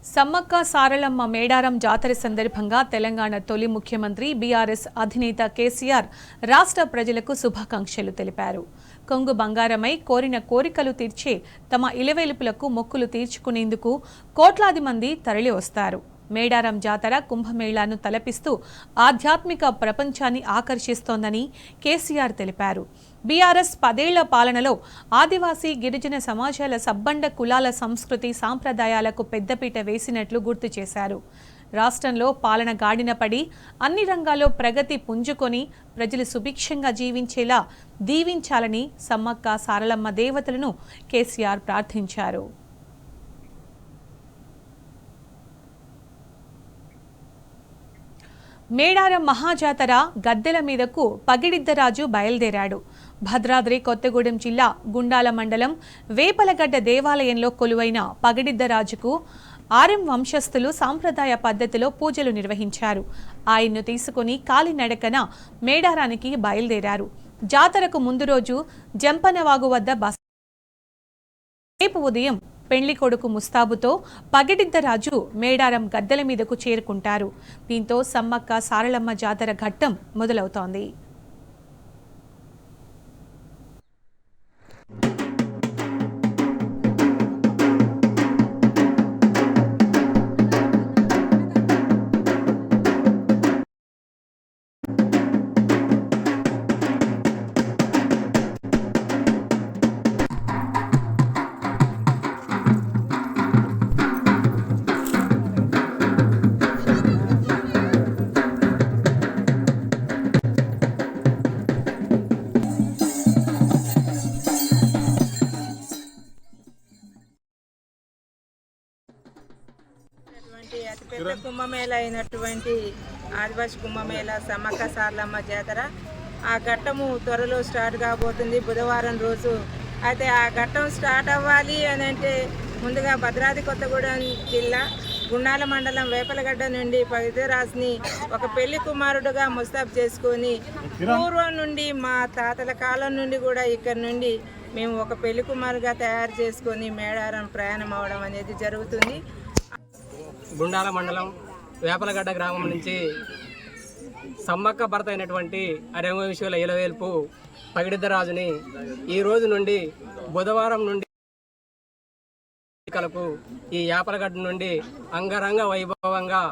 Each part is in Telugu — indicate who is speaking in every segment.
Speaker 1: సమ్మక్క సారలమ్మ మేడారం జాతర సందర్భంగా తెలంగాణ తొలి ముఖ్యమంత్రి బీఆర్ఎస్ అధినేత కేసీఆర్ రాష్ట్ర ప్రజలకు శుభాకాంక్షలు తెలిపారు. కొంగు బంగారమై కోరిన కోరికలు తీర్చే తమ ఇలవేలుపులకు మొక్కులు తీర్చుకునేందుకు కోట్లాది మంది తరలి వస్తారు. మేడారం జాతర కుంభమేళాను తలపిస్తూ ఆధ్యాత్మిక ప్రపంచాన్ని ఆకర్షిస్తోందని కేసీఆర్ తెలిపారు. బీఆర్ఎస్ 10 ఏళ్ల పాలనలో ఆదివాసీ గిరిజన సమాజాల సబ్బండ కులాల సంస్కృతి సాంప్రదాయాలకు పెద్దపీట వేసినట్లు గుర్తు చేశారు. రాష్ట్రంలో పాలన గాడిన పడి అన్ని రంగాల్లో ప్రగతి పుంజుకొని ప్రజలు సుభిక్షంగా జీవించేలా దీవించాలని సమ్మక్క సారలమ్మ దేవతలను కేసీఆర్ ప్రార్థించారు. మేడారం మహాజాతర గద్దెల మీదకు పగిడిద్దరాజు బయలుదేరాడు. భద్రాద్రి కొత్తగూడెం జిల్లా గుండాల మండలం వేపలగడ్డ దేవాలయంలో కొలువైన పగిడిద్దరాజుకు ఆర్ఎం వంశస్థులు సాంప్రదాయ పద్ధతిలో పూజలు నిర్వహించారు. ఆయన్ను తీసుకుని కాలినడకన మేడారానికి బయలుదేరారు. జాతరకు ముందు రోజు జంపనవాగు వద్ద బస. రేపు ఉదయం పెండ్లి కొడుకు ముస్తాబుతో పగిడిద్దరాజు మేడారం గద్దెల మీదకు చేరుకుంటారు. దీంతో సమ్మక్క సారలమ్మ జాతర ఘట్టం మొదలవుతోంది.
Speaker 2: అతిపెద్ద కుంభమేళ అయినటువంటి ఆదివాసి కుంభమేళ సమ్మక్క సారలమ్మ జాతర ఆ ఘట్టము త్వరలో స్టార్ట్ కాబోతుంది బుధవారం రోజు. అయితే ఆ ఘట్టం స్టార్ట్ అవ్వాలి అని అంటే ముందుగా భద్రాద్రి కొత్తగూడెం జిల్లా గుండాల మండలం వేపలగడ్డ నుండి పగిడిద్దరాజుని ఒక పెళ్లి కుమారుడుగా ముస్తాబు చేసుకొని పూర్వం నుండి మా తాతల కాలం నుండి కూడా ఇక్కడ నుండి మేము ఒక పెళ్లి కుమారుగా తయారు చేసుకొని మేడారం ప్రయాణం అవడం అనేది జరుగుతుంది.
Speaker 3: గుండాల మండలం వేపలగడ్డ గ్రామం నుంచి సమ్మక్క భర్త అయినటువంటి అరెంవంశుల ఇలవేల్పు పగిడిద్దరాజుని ఈ రోజు నుండి బుధవారం నుండి ఈ యాపలగడ్డ నుండి అంగరంగ వైభవంగా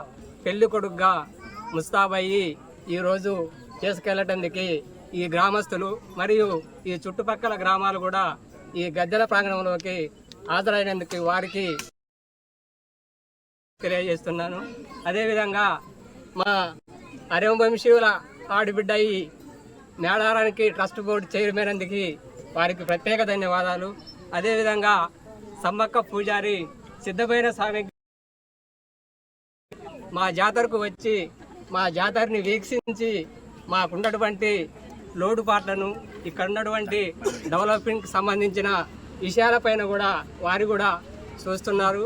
Speaker 3: పెళ్లి కొడుకుగా ముస్తాబయ్యి ఈరోజు చేసుకెళ్లటానికి ఈ గ్రామస్తులు మరియు ఈ చుట్టుపక్కల గ్రామాలు కూడా ఈ గద్దెల ప్రాంగణంలోకి హాజరైనందుకు వారికి తెలియజేస్తున్నాను. అదేవిధంగా మా అరెంవంశీయుల ఆడిబిడ్డ ఈ మేడారానికి ట్రస్ట్ బోర్డు చైర్మన్ అందుకు వారికి ప్రత్యేక ధన్యవాదాలు. అదేవిధంగా సమ్మక్క పూజారి సిద్ధమైన సామగ్రి మా జాతరకు వచ్చి మా జాతరని వీక్షించి మాకున్నటువంటి లోటుపాట్లను ఇక్కడ ఉన్నటువంటి డెవలప్మెంట్కి సంబంధించిన విషయాలపైన కూడా వారు కూడా చూస్తున్నారు.